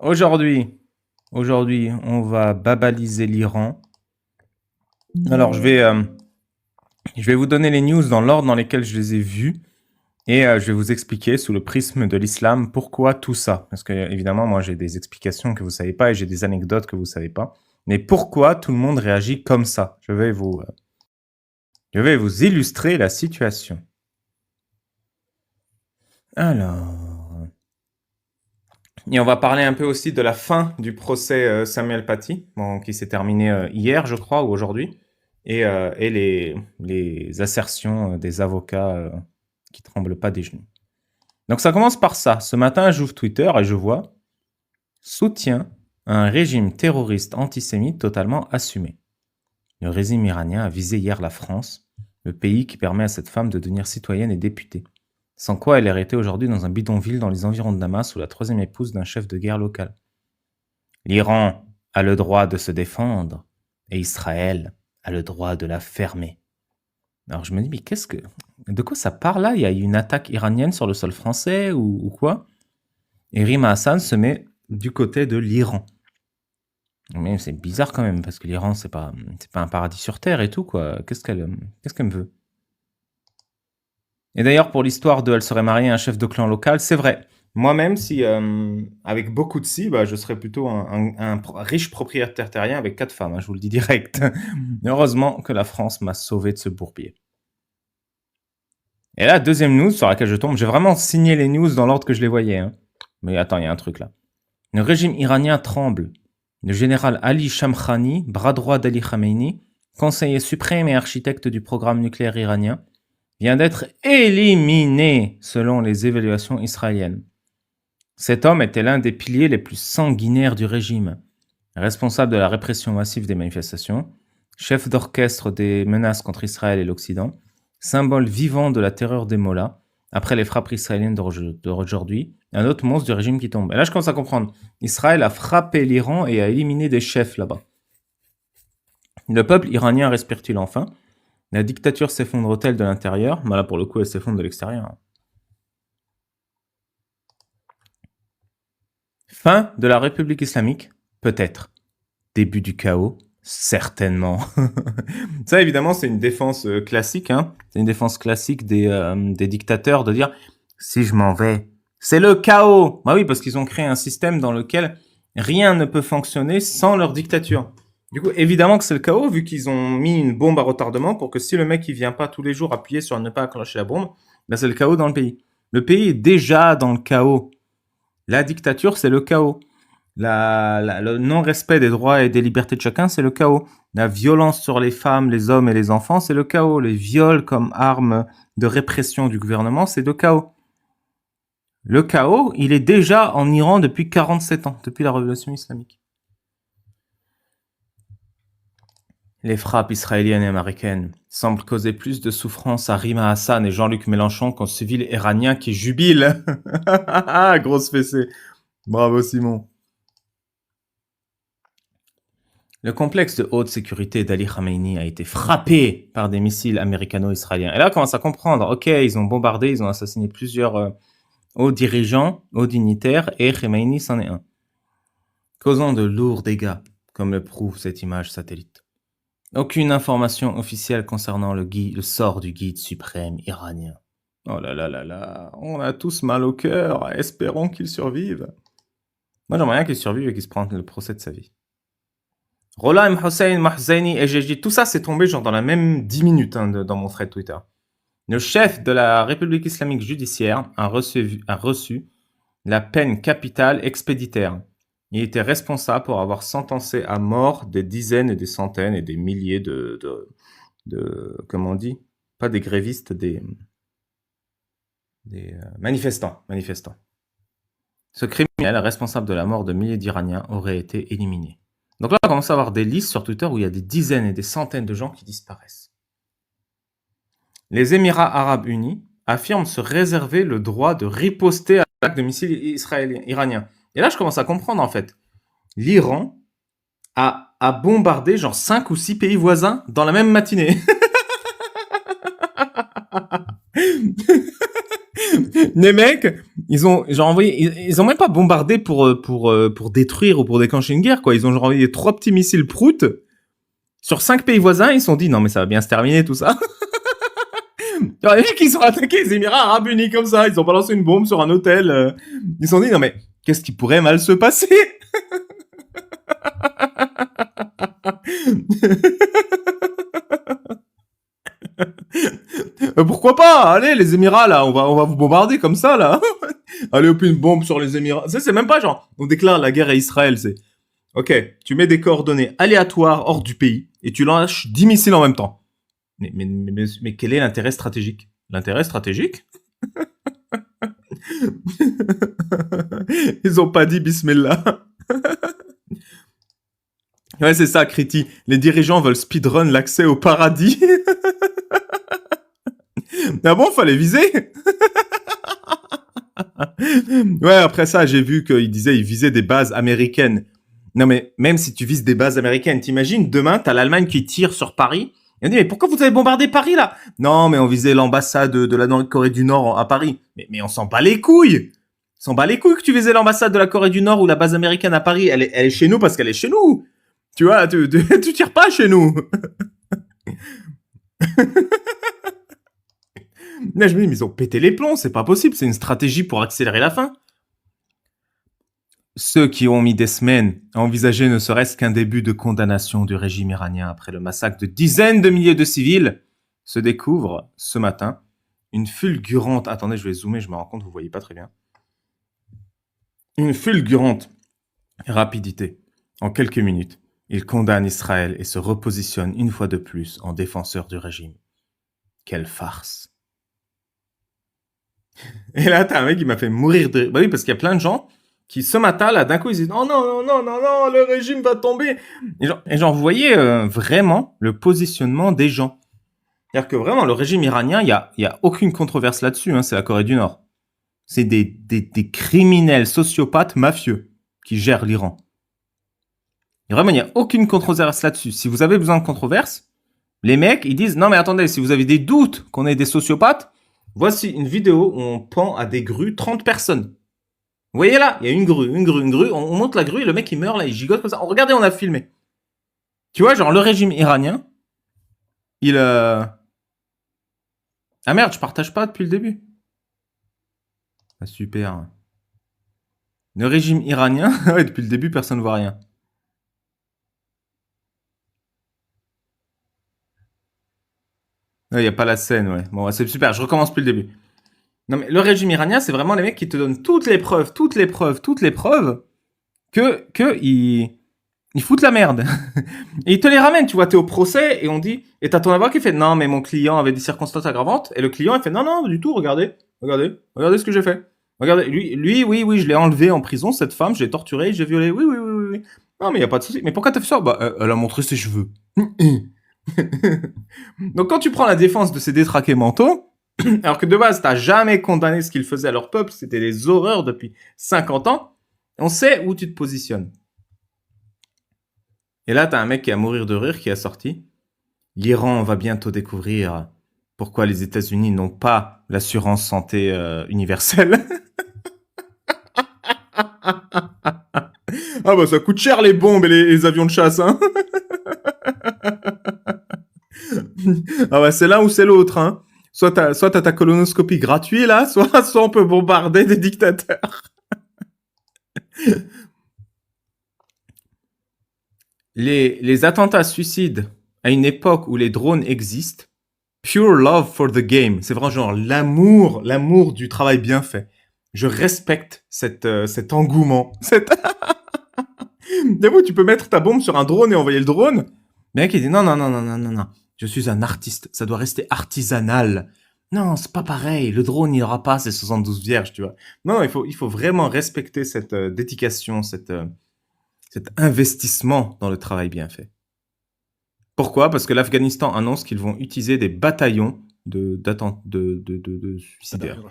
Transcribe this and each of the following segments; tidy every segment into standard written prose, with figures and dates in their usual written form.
Aujourd'hui, aujourd'hui, on va babaliser l'Iran. Alors, je vais vous donner les news dans l'ordre dans lesquels je les ai vues et je vais vous expliquer sous le prisme de l'islam pourquoi tout ça. Parce que, évidemment, moi, j'ai des explications que vous savez pas et j'ai des anecdotes que vous savez pas. Mais pourquoi tout le monde réagit comme ça? Je vais vous illustrer la situation. Alors, et on va parler un peu aussi de la fin du procès Samuel Paty, bon, qui s'est terminé hier, je crois, ou aujourd'hui, et les assertions des avocats qui tremblent pas des genoux. Donc ça commence par ça. Ce matin, j'ouvre Twitter et je vois soutien à un régime terroriste antisémite totalement assumé. Le régime iranien a visé hier la France, le pays qui permet à cette femme de devenir citoyenne et députée. Sans quoi elle aurait été aujourd'hui dans un bidonville dans les environs de Damas ou la troisième épouse d'un chef de guerre local. L'Iran a le droit de se défendre et Israël a le droit de la fermer. Alors je me dis, mais de quoi ça parle là? Il y a eu une attaque iranienne sur le sol français ou quoi? Et Rima Hassan se met du côté de l'Iran. Mais c'est bizarre quand même, parce que l'Iran, c'est pas un paradis sur terre et tout, quoi. Qu'est-ce qu'elle me veut? Et d'ailleurs, pour l'histoire de elle serait mariée à un chef de clan local, c'est vrai. Moi-même, si avec beaucoup de si, bah, je serais plutôt un riche propriétaire terrien avec 4 femmes, hein, je vous le dis direct. Heureusement que la France m'a sauvé de ce bourbier. Et là, deuxième news sur laquelle je tombe, j'ai vraiment signé les news dans l'ordre que je les voyais. Hein. Mais attends, il y a un truc là. Le régime iranien tremble. Le général Ali Shamkhani, bras droit d'Ali Khamenei, conseiller suprême et architecte du programme nucléaire iranien, vient d'être éliminé selon les évaluations israéliennes. Cet homme était l'un des piliers les plus sanguinaires du régime, responsable de la répression massive des manifestations, chef d'orchestre des menaces contre Israël et l'Occident, symbole vivant de la terreur des mollahs, après les frappes israéliennes d'aujourd'hui, un autre monstre du régime qui tombe. Et là, je commence à comprendre. Israël a frappé l'Iran et a éliminé des chefs là-bas. Le peuple iranien respire-t-il enfin? La dictature s'effondre-t-elle de l'intérieur? Bah là, pour le coup, elle s'effondre de l'extérieur. Fin de la République islamique? Peut-être. Début du chaos? Certainement. Ça, évidemment, c'est une défense classique. Hein. C'est une défense classique des dictateurs de dire « si je m'en vais, c'est le chaos ». Bah oui, parce qu'ils ont créé un système dans lequel rien ne peut fonctionner sans leur dictature. Du coup, évidemment que c'est le chaos, vu qu'ils ont mis une bombe à retardement pour que si le mec il vient pas tous les jours appuyer sur ne pas accrocher la bombe, ben c'est le chaos dans le pays. Le pays est déjà dans le chaos. La dictature, c'est le chaos. Le non-respect des droits et des libertés de chacun, c'est le chaos. La violence sur les femmes, les hommes et les enfants, c'est le chaos. Les viols comme arme de répression du gouvernement, c'est le chaos. Le chaos, il est déjà en Iran depuis 47 ans, depuis la révolution islamique. Les frappes israéliennes et américaines semblent causer plus de souffrance à Rima Hassan et Jean-Luc Mélenchon qu'aux civils iraniens qui jubilent. Grosse fessée. Bravo Simon. Le complexe de haute sécurité d'Ali Khamenei a été frappé par des missiles américano-israéliens. Et là, on commence à comprendre. Ok, ils ont bombardé, ils ont assassiné plusieurs hauts dirigeants, hauts dignitaires, et Khamenei c'en est un. Causant de lourds dégâts, comme le prouve cette image satellite. Aucune information officielle concernant le sort du guide suprême iranien. Oh là là là là, on a tous mal au cœur, espérons qu'il survive. Moi j'aimerais bien qu'il survive et qu'il se prenne le procès de sa vie. Rolam Hossein Mahzaini et Gégé, tout ça c'est tombé genre dans la même 10 minutes hein, dans mon thread Twitter. Le chef de la République islamique judiciaire a reçu la peine capitale expéditaire. Il était responsable pour avoir sentencé à mort des dizaines et des centaines et des milliers de comment on dit? Pas des grévistes, des manifestants. Ce criminel, responsable de la mort de milliers d'Iraniens, aurait été éliminé. Donc là, on commence à avoir des listes sur Twitter où il y a des dizaines et des centaines de gens qui disparaissent. Les Émirats arabes unis affirment se réserver le droit de riposter à l'attaque de missiles iraniens. Et là, je commence à comprendre, en fait. L'Iran a bombardé genre 5 ou 6 pays voisins dans la même matinée. Les mecs, ils ont genre envoyé, ils ont même pas bombardé pour détruire ou pour déclencher une guerre, quoi. Ils ont genre envoyé 3 petits missiles prout sur 5 pays voisins. Ils se sont dit, non, mais ça va bien se terminer, tout ça. Genre, les mecs, ils ont attaqué les Émirats Arabes Unis comme ça. Ils ont balancé une bombe sur un hôtel. Ils se sont dit, non, mais qu'est-ce qui pourrait mal se passer? Pourquoi pas? Allez, les Émirats, là, on va vous bombarder comme ça, là. Allez, hop, une bombe sur les Émirats. Ça, c'est même pas genre, on déclare la guerre à Israël, c'est, ok, tu mets des coordonnées aléatoires hors du pays et tu lâches 10 missiles en même temps. Mais quel est l'intérêt stratégique? L'intérêt stratégique? Ils ont pas dit bismillah. Ouais, c'est ça, Kriti. Les dirigeants veulent speedrun l'accès au paradis. Ah bon, fallait viser. Ouais, après ça, j'ai vu qu'il disait, il visait des bases américaines. Non, mais même si tu vises des bases américaines, t'imagines, demain, t'as l'Allemagne qui tire sur Paris. Et on dit, mais pourquoi vous avez bombardé Paris, là? Non, mais on visait l'ambassade de la Corée du Nord à Paris. Mais on s'en bat les couilles. On s'en bat les couilles que tu visais l'ambassade de la Corée du Nord ou la base américaine à Paris. Elle est chez nous parce qu'elle est chez nous. Tu vois, tu tires pas chez nous. Là, je me dis, mais ils ont pété les plombs, c'est pas possible, c'est une stratégie pour accélérer la fin. Ceux qui ont mis des semaines à envisager ne serait-ce qu'un début de condamnation du régime iranien après le massacre de dizaines de milliers de civils se découvrent ce matin une fulgurante... Attendez, je vais zoomer, je me rends compte, vous voyez pas très bien. Une fulgurante rapidité. En quelques minutes, ils condamnent Israël et se repositionnent une fois de plus en défenseurs du régime. Quelle farce. Et là, t'as un mec qui m'a fait mourir de... Bah oui, parce qu'il y a plein de gens qui, ce matin, là, d'un coup, ils disent « Non, non, non, non, non, non, le régime va tomber !» Et genre, vous voyez vraiment le positionnement des gens. C'est-à-dire que vraiment, le régime iranien, il y a aucune controverse là-dessus, hein, c'est la Corée du Nord. C'est des criminels sociopathes mafieux qui gèrent l'Iran. Et vraiment, il n'y a aucune controverse là-dessus. Si vous avez besoin de controverse, les mecs, ils disent « Non, mais attendez, si vous avez des doutes qu'on est des sociopathes, voici une vidéo où on pend à des grues 30 personnes. » Vous voyez là, il y a une grue. On monte la grue et le mec il meurt là, il gigote comme ça. Regardez, on a filmé. Tu vois, genre le régime iranien, il... Ah merde, je partage pas depuis le début. Ah, super. Le régime iranien, ouais, depuis le début, personne ne voit rien. Il n'y a pas la scène, ouais. Bon, c'est super, je recommence depuis le début. Non mais le régime iranien, c'est vraiment les mecs qui te donnent toutes les preuves que ils foutent la merde. Et ils te les ramènent, tu vois, t'es au procès et on dit, et t'as ton avocat qui fait, non mais mon client avait des circonstances aggravantes, et le client il fait, non, non, du tout, regardez ce que j'ai fait. Regardez, lui, oui, je l'ai enlevé en prison, cette femme, je l'ai torturée, j'ai violé, oui. Non mais y a pas de souci. Mais pourquoi t'as fait ça? Bah, elle a montré ses cheveux. Donc quand tu prends la défense de ces détraqués mentaux, alors que de base, t'as jamais condamné ce qu'ils faisaient à leur peuple, c'était des horreurs depuis 50 ans, on sait où tu te positionnes. Et là, t'as un mec qui est à mourir de rire qui a sorti. L'Iran va bientôt découvrir pourquoi les États-Unis n'ont pas l'assurance santé universelle. Ah bah ça coûte cher les bombes et les avions de chasse, hein. Ah bah c'est l'un ou c'est l'autre, hein. Soit t'as ta colonoscopie gratuite là, soit on peut bombarder des dictateurs. Les attentats suicides à une époque où les drones existent, pure love for the game. C'est vraiment genre l'amour du travail bien fait. Je respecte cet engouement. D'abord, tu peux mettre ta bombe sur un drone et envoyer le drone. Le mec, il dit non. Je suis un artiste. Ça doit rester artisanal. Non, c'est pas pareil. Le drone, il aura pas ses 72 vierges, tu vois. Non, il faut vraiment respecter cette dédication, cet investissement dans le travail bien fait. Pourquoi? Parce que l'Afghanistan annonce qu'ils vont utiliser des bataillons de suicidaires.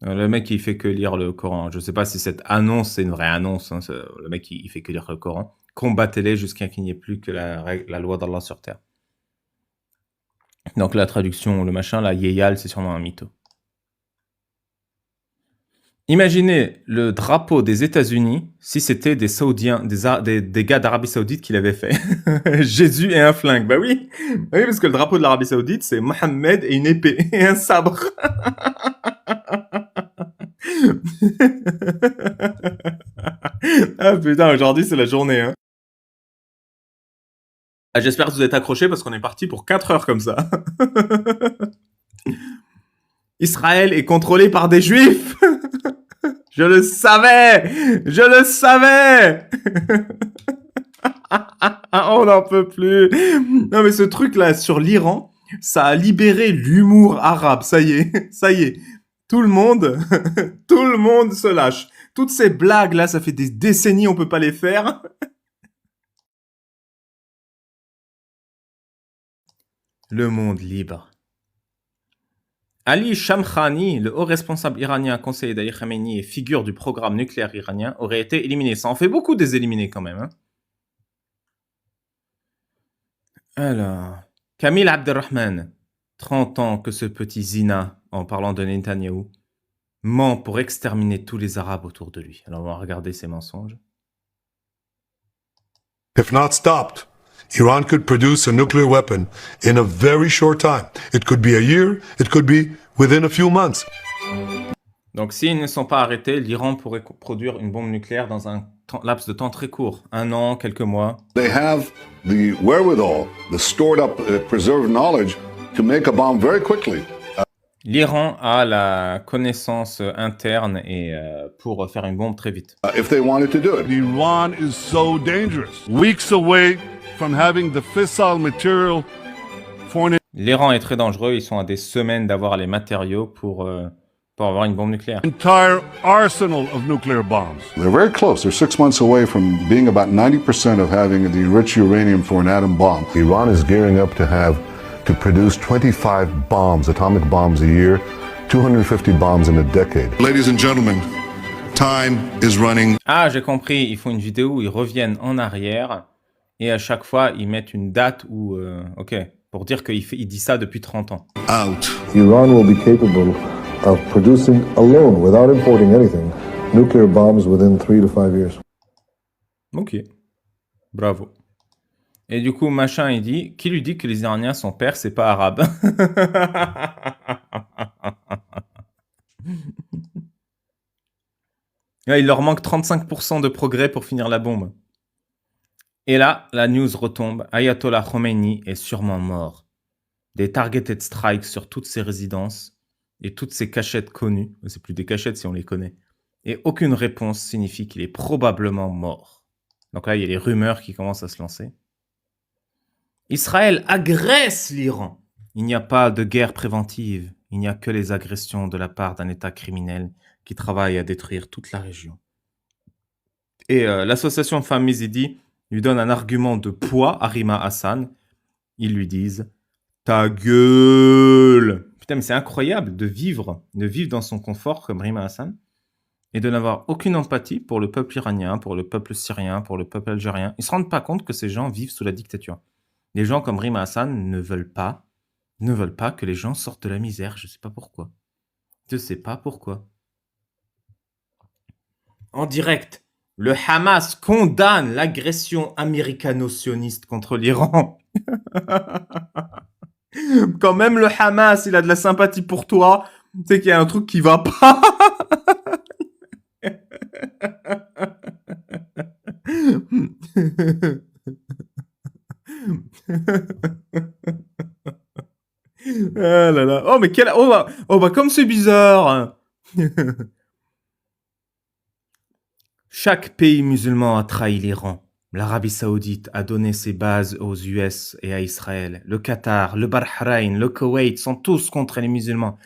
Le mec, il fait que lire le Coran. Je sais pas si cette annonce, c'est une vraie annonce. Hein. Le mec, il fait que lire le Coran. Combattez-les jusqu'à qu'il n'y ait plus que la loi d'Allah sur terre. Donc la traduction, le machin, la Yeyal, c'est sûrement un mytho. Imaginez le drapeau des États-Unis si c'était des Saoudiens, des gars d'Arabie Saoudite qui l'avaient fait. Jésus et un flingue. Bah oui. Oui, parce que le drapeau de l'Arabie Saoudite, c'est Mohammed et une épée et un sabre. Ah putain, aujourd'hui c'est la journée. Hein. Ah, j'espère que vous êtes accrochés parce qu'on est parti pour 4 heures comme ça. Israël est contrôlé par des juifs. Je le savais. Je le savais. On n'en peut plus. Non mais ce truc là sur l'Iran, ça a libéré l'humour arabe. Ça y est, ça y est. Tout le monde, tout le monde se lâche. Toutes ces blagues là, ça fait des décennies on peut pas les faire. Le monde libre. Ali Shamkhani, le haut responsable iranien conseiller d'Ali Khamenei et figure du programme nucléaire iranien, aurait été éliminé. Ça en fait beaucoup des éliminés quand même. Hein. Alors, Kamil Abdelrahman, 30 ans que ce petit Zina, en parlant de Netanyahou, ment pour exterminer tous les Arabes autour de lui. Alors on va regarder ses mensonges. If not stopped, Iran could produce a nuclear weapon in a very short time. It could be a year, it could be within a few months. Donc s'ils ne sont pas arrêtés, l'Iran pourrait produire une bombe nucléaire dans un laps de temps très court, 1 an, quelques mois. They have the wherewithal, the stored up, preserved knowledge to make a bomb very quickly. L'Iran a la connaissance interne et pour faire une bombe très vite. If they wanted to do it. Iran is so dangerous. Weeks away from having the fissile material for an L'Iran est très dangereux, ils sont à des semaines d'avoir les matériaux pour avoir une bombe nucléaire. entire arsenal of nuclear bombs. They're very close. They're 6 months away from being about 90% of having the enriched uranium for an atom bomb. Iran is gearing up to produce 25 bombs, atomic bombs a year, 250 bombs in a decade. Ladies and gentlemen, time is running. Ah, j'ai compris, ils font une vidéo où ils reviennent en arrière et à chaque fois ils mettent une date où, ok, pour dire qu'il dit ça depuis 30 ans. Out. Iran will be capable of producing alone, without importing anything, nuclear bombs within 3 to 5 years. Ok, bravo. Et du coup, machin, il dit, qui lui dit que les Iraniens sont perses et pas arabes? Il leur manque 35% de progrès pour finir la bombe. Et là, la news retombe. Ayatollah Khomeini est sûrement mort. Des targeted strikes sur toutes ses résidences et toutes ses cachettes connues. C'est plus des cachettes si on les connaît. Et aucune réponse signifie qu'il est probablement mort. Donc là, il y a les rumeurs qui commencent à se lancer. Israël agresse l'Iran. Il n'y a pas de guerre préventive. Il n'y a que les agressions de la part d'un État criminel qui travaille à détruire toute la région. Et l'association Femmes Yézidis lui donne un argument de poids à Rima Hassan. Ils lui disent « Ta gueule !» Putain, mais c'est incroyable de vivre dans son confort comme Rima Hassan et de n'avoir aucune empathie pour le peuple iranien, pour le peuple syrien, pour le peuple algérien. Ils ne se rendent pas compte que ces gens vivent sous la dictature. Les gens comme Rima Hassan ne veulent pas que les gens sortent de la misère. Je ne sais pas pourquoi. Je ne sais pas pourquoi. En direct, le Hamas condamne l'agression américano-sioniste contre l'Iran. Quand même le Hamas, il a de la sympathie pour toi, c'est qu'il y a un truc qui va pas. Ah là là. Oh mais quel... Oh bah comme c'est bizarre. Chaque pays musulman a trahi l'Iran. L'Arabie Saoudite a donné ses bases aux US et à Israël. Le Qatar, le Bahreïn, le Koweït sont tous contre les musulmans.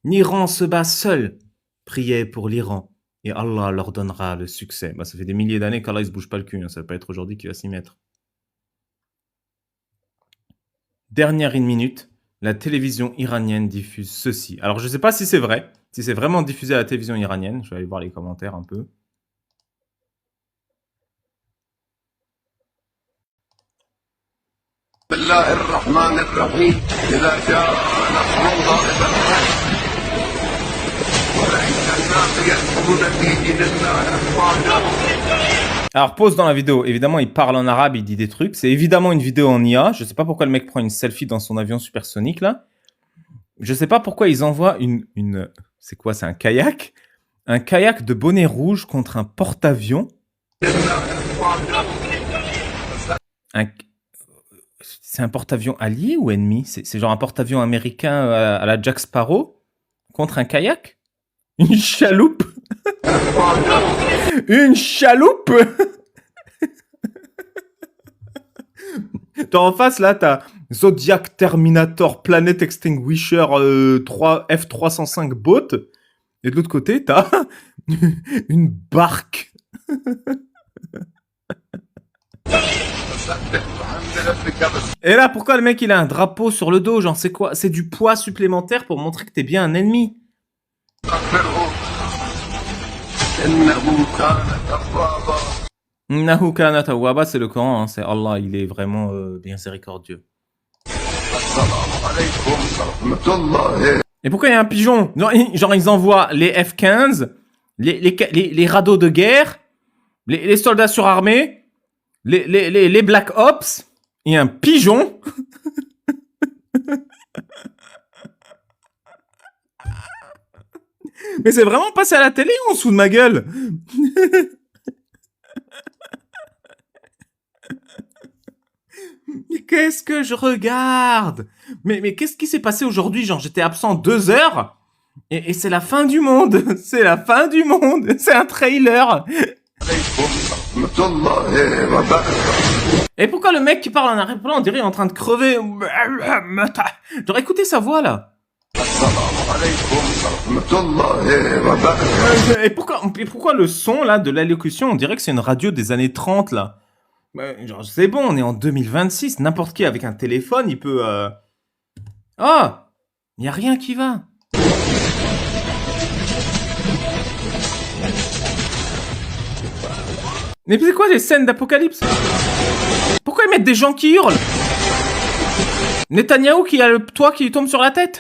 L'Iran se bat seul. Priez pour l'Iran et Allah leur donnera le succès. Bah, ça fait des milliers d'années qu'Allah ne se bouge pas le cul. Hein. Ça va pas être aujourd'hui qu'il va s'y mettre. Dernière une minute, la télévision iranienne diffuse ceci. Alors je ne sais pas si c'est vrai, si c'est vraiment diffusé à la télévision iranienne. Je vais aller voir les commentaires un peu. بسم الله الرحمن Alors, pause dans la vidéo. Évidemment, il parle en arabe, il dit des trucs. C'est évidemment une vidéo en IA. Je sais pas pourquoi le mec prend une selfie dans son avion supersonique, là. Je sais pas pourquoi ils envoient une... C'est quoi, c'est un kayak? Un kayak de bonnet rouge contre un porte-avions. C'est un porte-avions allié ou ennemi? C'est genre un porte-avions américain à la Jack Sparrow contre un kayak? Une chaloupe? Une chaloupe? En face, là, t'as Zodiac Terminator Planet Extinguisher F305 Boat. Et de l'autre côté, t'as une barque. Et là, pourquoi le mec, il a un drapeau sur le dos? Genre, c'est quoi? C'est du poids supplémentaire pour montrer que t'es bien un ennemi. Innahu kana tawwaba, c'est le Coran, hein, c'est Allah, il est vraiment bien miséricordieux. Et pourquoi il y a un pigeon? Genre, ils envoient les F-15, les radeaux de guerre, les soldats surarmés, les Black Ops, et un pigeon. Mais c'est vraiment passé à la télé ou en dessous de ma gueule? Mais qu'est-ce que je regarde? Mais qu'est-ce qui s'est passé aujourd'hui? Genre, j'étais absent 2 heures et c'est la fin du monde. C'est la fin du monde. C'est un trailer. Et pourquoi le mec qui parle en arrière-plan, on dirait il est en train de crever? J'aurais écouté sa voix, là. Et pourquoi le son, là, de l'allocution, on dirait que c'est une radio des années 30, là? Genre, c'est bon, on est en 2026, n'importe qui avec un téléphone, il peut... Oh, il y a rien qui va. Mais c'est quoi les scènes d'apocalypse? Pourquoi ils mettent des gens qui hurlent? Netanyahou qui a le toit qui lui tombe sur la tête?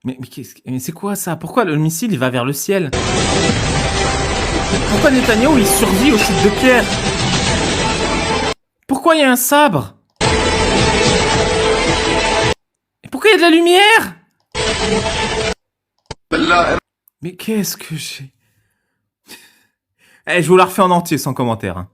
Mais c'est quoi ça? Pourquoi le missile il va vers le ciel? Pourquoi Netanyahou il survit au chutes de pierre? Pourquoi il y a un sabre? Et pourquoi il y a de la lumière? Mais qu'est-ce que j'ai... Eh, je vous la refais en entier sans commentaire. Hein.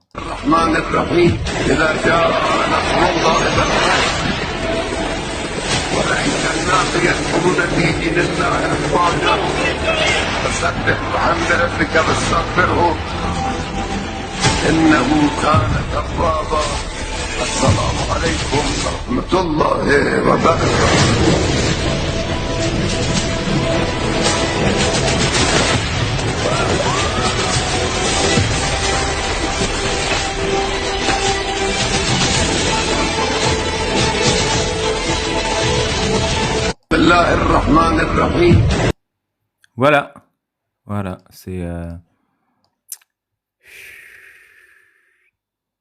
Voilà. Voilà, c'est...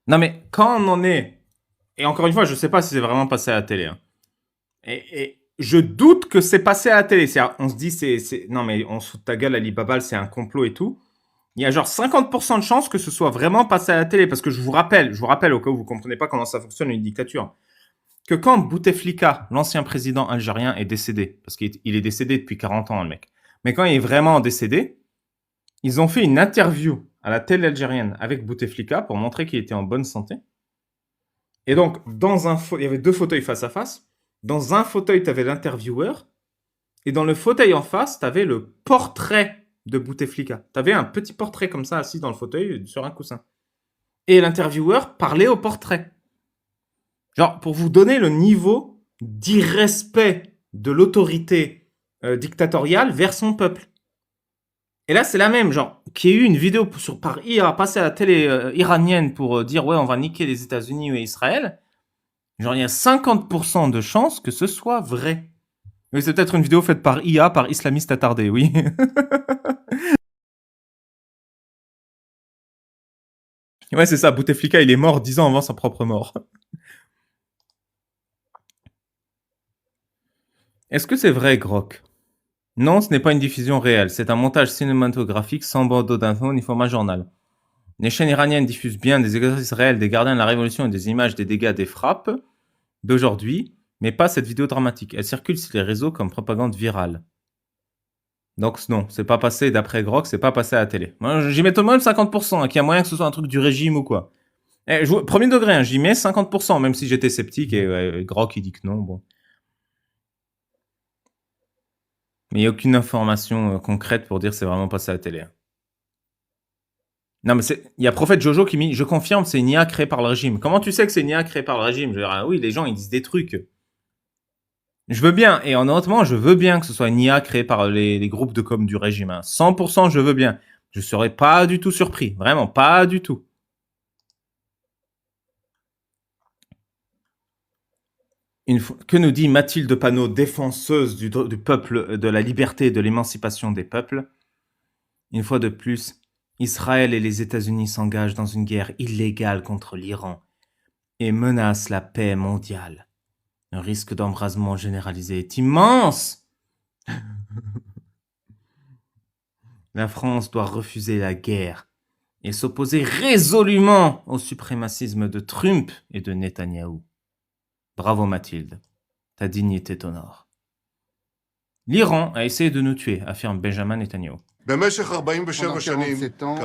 Non mais, quand on en est... Et encore une fois, je sais pas si c'est vraiment passé à la télé. Hein. Et je doute que c'est passé à la télé. On se dit, non mais, on se fout de ta gueule, Alibaba, c'est un complot et tout. Il y a genre 50% de chances que ce soit vraiment passé à la télé. Parce que je vous rappelle au cas où vous comprenez pas comment ça fonctionne une dictature, que quand Bouteflika, l'ancien président algérien, est décédé, parce qu'il est décédé depuis 40 ans, le mec, mais quand il est vraiment décédé, ils ont fait une interview à la télé algérienne avec Bouteflika pour montrer qu'il était en bonne santé. Et donc, il y avait 2 fauteuils face à face. Dans un fauteuil, tu avais l'intervieweur. Et dans le fauteuil en face, tu avais le portrait de Bouteflika. Tu avais un petit portrait comme ça, assis dans le fauteuil, sur un coussin. Et l'intervieweur parlait au portrait. Genre, pour vous donner le niveau d'irrespect de l'autorité dictatoriale vers son peuple. Et là, c'est la même, genre, qu'il y ait eu une vidéo par IA passée à la télé iranienne pour dire « Ouais, on va niquer les États-Unis et Israël », genre, il y a 50% de chances que ce soit vrai. Mais c'est peut-être une vidéo faite par IA, par islamiste attardé, oui. Ouais, c'est ça. Bouteflika, il est mort 10 ans avant sa propre mort. Est-ce que c'est vrai, Grok? Non, ce n'est pas une diffusion réelle. C'est un montage cinématographique sans bandeau d'infos ni format journal. Les chaînes iraniennes diffusent bien des exercices réels des gardiens de la révolution et des images des dégâts des frappes d'aujourd'hui, mais pas cette vidéo dramatique. Elle circule sur les réseaux comme propagande virale. Donc non, c'est pas passé, d'après Grok, c'est pas passé à la télé. Moi, j'y mets tout de même 50%, qu'il y a moyen que ce soit un truc du régime ou quoi. Premier degré, hein, j'y mets 50%, même si j'étais sceptique, et Grok, il dit que non, bon. Mais il n'y a aucune information concrète pour dire que c'est vraiment passé à la télé. Non, mais il y a Prophète Jojo qui dit, je confirme, c'est une IA créée par le régime. Comment tu sais que c'est une IA créée par le régime? Je veux dire, ah oui, les gens, ils disent des trucs. Je veux bien, et honnêtement, je veux bien que ce soit une IA créée par les groupes de com du régime. Hein. 100%, je veux bien. Je serais pas du tout surpris. Vraiment, pas du tout. Que nous dit Mathilde Panot, défenseuse du peuple, de la liberté et de l'émancipation des peuples? Une fois de plus, Israël et les États-Unis s'engagent dans une guerre illégale contre l'Iran et menacent la paix mondiale. Le risque d'embrasement généralisé est immense. La France doit refuser la guerre et s'opposer résolument au suprémacisme de Trump et de Netanyahou. Bravo Mathilde, ta dignité t'honore. L'Iran a essayé de nous tuer, affirme Benjamin Netanyahou. Pendant 47 ans,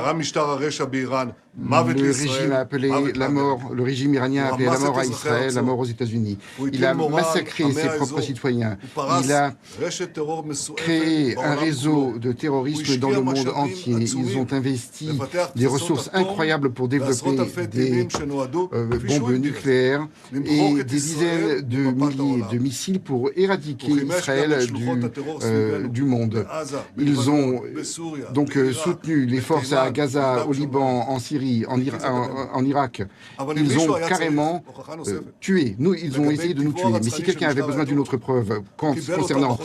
le régime a appelé la mort, le régime iranien a appelé la mort à Israël, la mort aux États-Unis. Il a massacré ses propres citoyens. Il a créé un réseau de terrorisme dans le monde entier. Ils ont investi des ressources incroyables pour développer des bombes nucléaires et des dizaines de milliers de missiles pour éradiquer Israël du monde. Ils ont donc soutenu les forces à Gaza, au Liban, en Syrie, en Irak. Ils ont carrément tué. Ils ont essayé de nous tuer. Mais si quelqu'un avait besoin d'une autre preuve concernant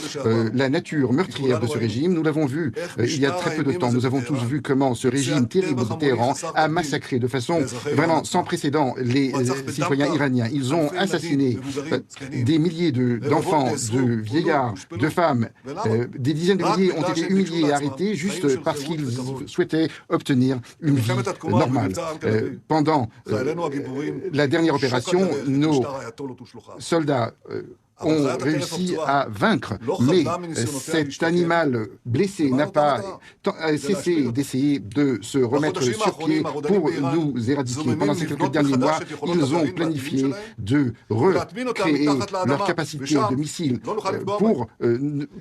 la nature meurtrière de ce régime, nous l'avons vu il y a très peu de temps. Nous avons tous vu comment ce régime terrible de Téhéran a massacré de façon vraiment sans précédent les citoyens iraniens. Ils ont assassiné des milliers d'enfants, de vieillards, de femmes. Des dizaines de milliers ont été humiliés et arrêtés juste parce qu'ils souhaitaient obtenir une vie normale. Pendant la dernière opération, nos soldats ont réussi à vaincre, mais cet animal blessé n'a pas cessé d'essayer de se remettre sur pied pour nous éradiquer. Pendant ces quelques derniers mois, ils ont planifié de recréer leur capacité de missiles pour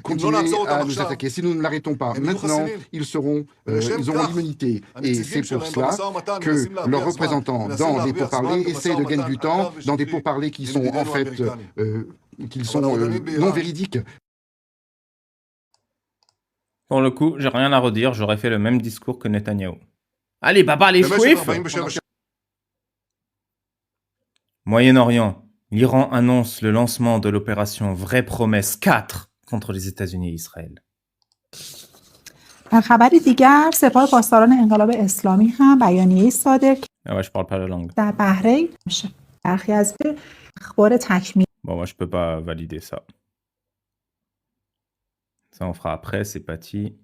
continuer à nous attaquer. Si nous ne l'arrêtons pas maintenant, ils auront l'immunité. Et c'est pour cela que leurs représentants dans les pourparlers essayent de gagner du temps dans des pourparlers qui sont en fait qu'ils sont non véridiques. Pour le coup, j'ai rien à redire, j'aurais fait le même discours que Netanyahou. Allez, baba les fouifs! Moyen-Orient, l'Iran annonce le lancement de l'opération Vraie Promesse 4 contre les États-Unis et Israël. در خبری دیگر سپاه پاسداران انقلاب اسلامی هم بیانیه‌ای صادر Ah ouais, je parle pas la langue. در بحرین میشه. برخی از اخبار تکمیل. Bon, moi, je peux pas valider ça. Ça, on fera après, c'est parti.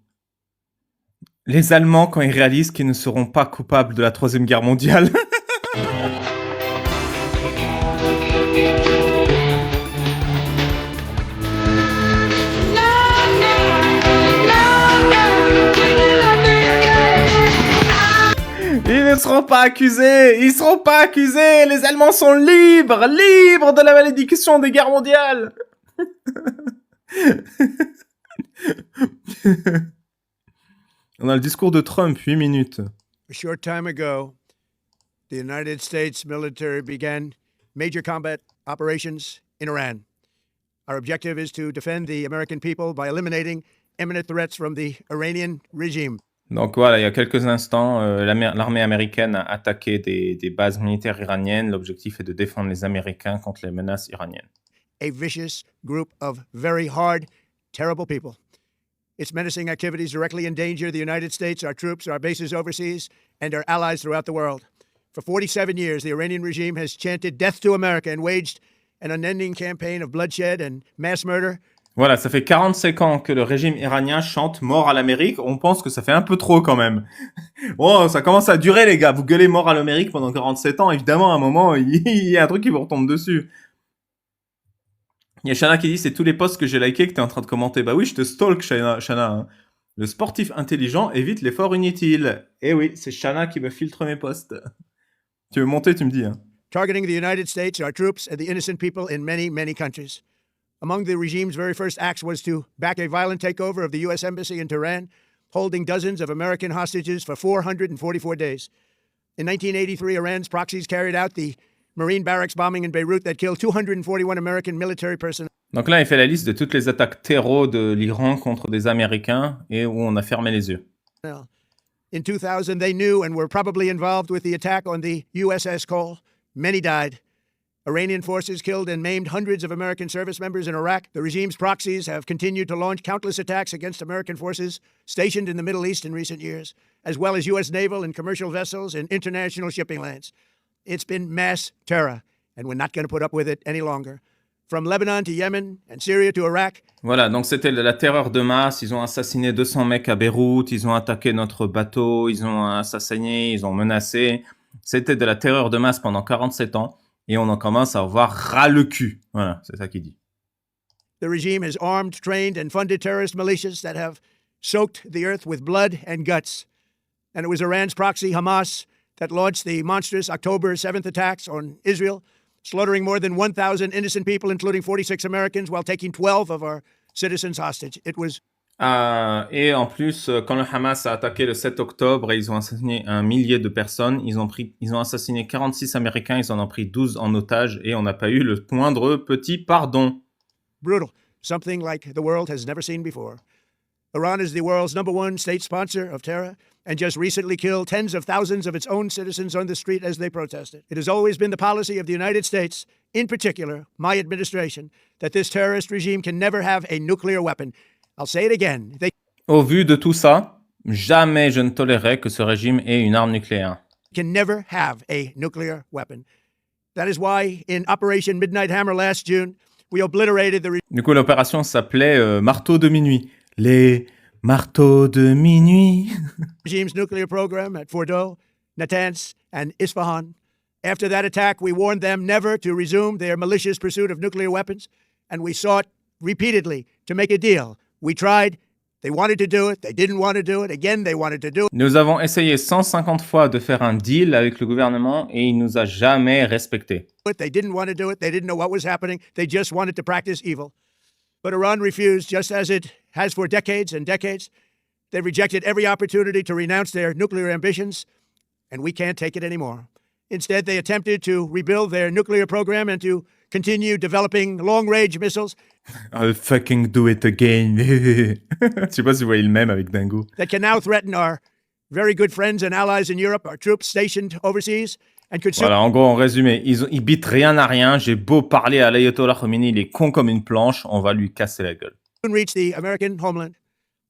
Les Allemands, quand ils réalisent qu'ils ne seront pas coupables de la Troisième Guerre mondiale. Ils ne seront pas accusés! Ils seront pas accusés! Les Allemands sont libres! Libres de la malédiction des guerres mondiales! On a le discours de Trump, 8 minutes. A short time ago, the United States military began major combat operations in Iran. Our objective is to defend the American people by eliminating imminent threats from the Iranian regime. Donc voilà, il y a quelques instants, l'armée américaine a attaqué des bases militaires iraniennes. L'objectif est de défendre les Américains contre les menaces iraniennes. A vicious group of very hard, terrible people. Its menacing activities directly endanger the United States, our troops, our bases overseas, and our allies throughout the world. For 47 years, the Iranian regime has chanted death to America and waged an unending campaign of bloodshed and mass murder. Voilà, ça fait 45 ans que le régime iranien chante mort à l'Amérique. On pense que ça fait un peu trop quand même. Oh, ça commence à durer les gars. Vous gueulez mort à l'Amérique pendant 47 ans. Évidemment, à un moment, il y a un truc qui vous retombe dessus. Il y a Shana qui dit, c'est tous les posts que j'ai likés que t'es en train de commenter. Bah oui, je te stalk, Shana. Hein. Le sportif intelligent évite l'effort inutile. Eh oui, c'est Shana qui me filtre mes posts. Tu veux monter, tu me dis. Hein. Targeting the United States, our troops, and the innocent people in many, many countries. Among the regime's very first acts was to back a violent takeover of the U.S. Embassy in Tehran, holding dozens of American hostages for 444 days. In 1983, Iran's proxies carried out the Marine barracks bombing in Beirut that killed 241 American military personnel. Donc là, il fait la liste de toutes les attaques terreau de l'Iran contre des Américains et où on a fermé les yeux. In 2000, they knew and were probably involved with the attack on the USS Cole. Many died. Iranian forces killed and maimed hundreds of American service members in Iraq. The regime's proxies have continued to launch countless attacks against American forces stationed in the Middle East in recent years, as well as U.S. naval and commercial vessels and international shipping lanes. It's been mass terror, and we're not going to put up with it any longer. From Lebanon to Yemen and Syria to Iraq. Voilà, donc c'était la terreur de masse. Ils ont assassiné 200 mecs à Beyrouth, ils ont attaqué notre bateau, ils ont assassiné, ils ont menacé. C'était de la terreur de masse pendant 47 ans. Et on en commence à avoir ras le cul. Voilà, c'est ça qu'il dit. The regime has armed, trained, and funded terrorist militias that have soaked the earth with blood and guts. And it was Iran's proxy, Hamas, that launched the monstrous October 7th attacks on Israel, slaughtering more than 1,000 innocent people, including 46 Americans, while taking 12 of our citizens hostage. It was... et en plus, quand le Hamas a attaqué le 7 octobre et ils ont assassiné 1 millier de personnes, ils ont assassiné 46 Américains, ils en ont pris 12 en otage et on n'a pas eu le moindre petit pardon. Brutal. Something like the world has never seen before. Iran is the world's #1 state sponsor of terror and just recently killed tens of thousands of its own citizens on the street as they protested. It has always been the policy of the United States, in particular, my administration, that this terrorist regime can never have a nuclear weapon. I'll say it again. Au vu de tout ça, jamais je ne tolérerai que ce régime ait une arme nucléaire. Can never have a nuclear weapon. That is why, in Operation Midnight Hammer last June, we obliterated the... Du coup, l'opération s'appelait Marteau de minuit. Les marteaux de minuit. regime's nuclear program at Fordow, Natanz, and Isfahan. After that attack, we warned them never to resume their malicious pursuit of nuclear weapons, and we sought repeatedly to make a deal. We tried. They wanted to do it. They didn't want to do it. Again, they wanted to do it. Nous avons essayé 150 fois de faire un deal avec le gouvernement et il nous a jamais respecté. They didn't want to do it. They didn't know what was happening. They just wanted to practice evil. But Iran refused, just as it has for decades and decades. They rejected every opportunity to renounce their nuclear ambitions, and we can't take it anymore. Instead, they attempted to rebuild their nuclear program and to continue developing long-range missiles. I'll fucking do it again. Je sais pas si vous voyez le même avec Dingo. That can now threaten our very good friends and allies in Europe, our troops stationed overseas, and could soon... Voilà, en gros, en résumé, ils bitent rien à rien. J'ai beau parler à l'ayatollah Khomeini, il est con comme une planche, on va lui casser la gueule. Reach the American homeland.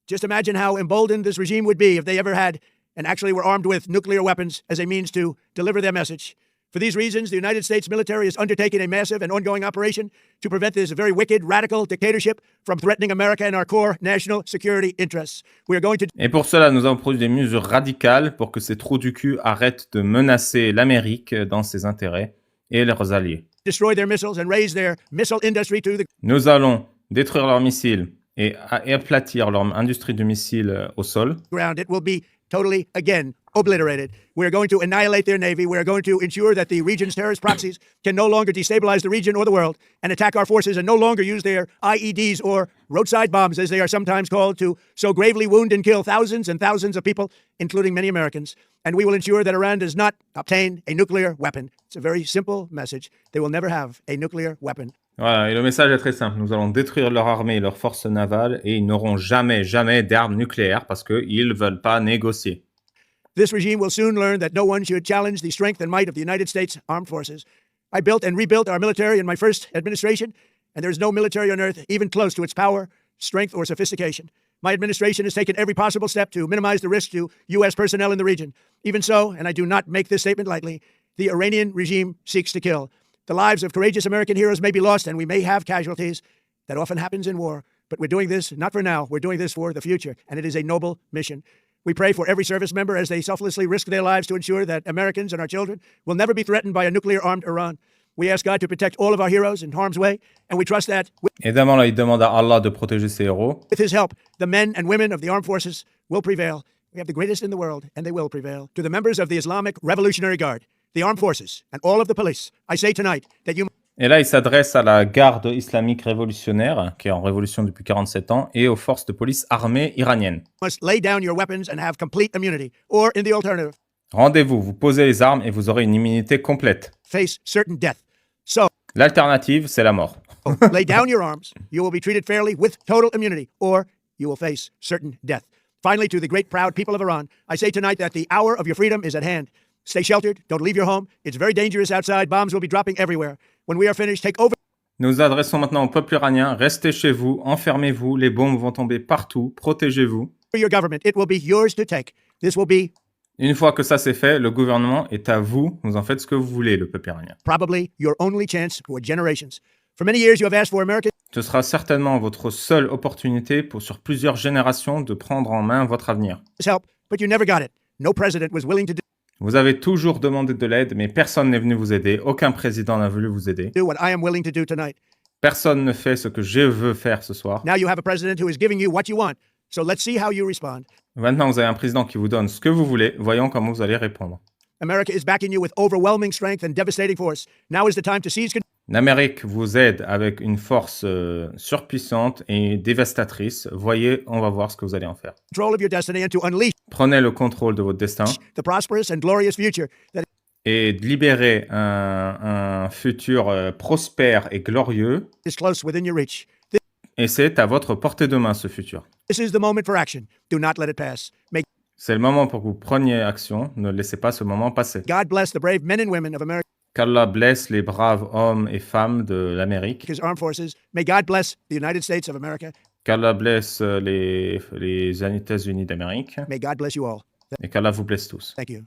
Just imagine how emboldened this regime would be if they ever had and actually were armed with nuclear weapons as a means to deliver their message. For these reasons, the United States military is undertaking a massive and ongoing operation to prevent this very wicked, radical dictatorship from threatening America and our core national security interests. We are going to... Et pour cela, nous avons produit des mesures radicales pour que ces trous du cul arrêtent de menacer l'Amérique dans ses intérêts et leurs alliés. Destroy their missiles and raise their missile industry to the... Nous allons détruire leurs missiles et aplatir leur industrie de missiles au sol. Ground. It will be totally, again, obliterated. We are going to annihilate their navy. We are going to ensure that the region's terrorist proxies can no longer destabilize the region or the world and attack our forces and no longer use their IEDs or roadside bombs, as they are sometimes called, to so gravely wound and kill thousands and thousands of people, including many Americans. And we will ensure that Iran does not obtain a nuclear weapon. It's a very simple message. They will never have a nuclear weapon. Voilà, et le message est très simple. Nous allons détruire leur armée et leurs forces navales et ils n'auront jamais, jamais d'armes nucléaires parce qu'ils ne veulent pas négocier. This regime will soon learn that no one should challenge the strength and might of the United States Armed Forces. I built and rebuilt our military in my first administration, and there is no military on earth even close to its power, strength, or sophistication. My administration has taken every possible step to minimize the risk to U.S. personnel in the region. Even so, and I do not make this statement lightly, the Iranian regime seeks to kill. The lives of courageous American heroes may be lost and we may have casualties. That often happens in war. But we're doing this not for now. We're doing this for the future. And it is a noble mission. We pray for every service member as they selflessly risk their lives to ensure that Americans and our children will never be threatened by a nuclear-armed Iran. We ask God to protect all of our heroes in harm's way, and we trust that, Évidemment, là, il demande à Allah de protéger ses héros. with His help, the men and women of the armed forces will prevail. We have the greatest in the world, and they will prevail. To the members of the Islamic Revolutionary Guard, the armed forces, and all of the police, I say tonight that you Et là, il s'adresse à la garde islamique révolutionnaire, qui est en révolution depuis 47 ans, et aux forces de police armées iraniennes. must lay down your weapons and have complete immunity, or in the alternative, Rendez-vous, vous posez les armes et vous aurez une immunité complète. face certain death. So, L'alternative, c'est la mort. lay down your arms. You will be treated fairly with total immunity, or you will face certain death. Finally, to the great proud people of Iran, I say tonight that the hour of your freedom is at hand. Stay sheltered. Don't leave your home. It's very dangerous outside. Bombs will be dropping everywhere. When we are finished, take over Nous nous adressons maintenant au peuple iranien. Restez chez vous, enfermez-vous, les bombes vont tomber partout, protégez-vous. your government. It will be yours to take. This will be Une fois que ça c'est fait, le gouvernement est à vous, vous en faites ce que vous voulez, le peuple iranien. probably your only chance for generations. For many years, you have asked for America's Ce sera certainement votre seule opportunité sur plusieurs générations de prendre en main votre avenir. help, but you never got it. No president was willing to Vous avez toujours demandé de l'aide, mais personne n'est venu vous aider. Aucun président n'a voulu vous aider. do what I am willing to do tonight. Personne ne fait ce que je veux faire ce soir. Now you have a president who is giving you what you want. So let's see how you respond. Maintenant, vous avez un président qui vous donne ce que vous voulez. Voyons comment vous allez répondre. America is backing you with overwhelming strength and devastating force. Now is the time to seize L'Amérique vous aide avec une force surpuissante et dévastatrice. Voyez, on va voir ce que vous allez en faire. control of your destiny and to unleash Prenez le contrôle de votre destin the prosperous and glorious future that et libérez un futur prospère et glorieux. is close within your reach. Et c'est à votre portée de main, ce futur. This is the moment for action. Do not let it pass. May C'est le moment pour que vous preniez action. Ne laissez pas ce moment passer. God bless the brave men and women of Qu'Allah blesse les braves hommes et femmes de l'Amérique. America's armed forces. May God bless the United States of America. Qu'Allah blesse les États-Unis d'Amérique. May God bless you all. Et qu'Allah vous blesse tous. Thank you.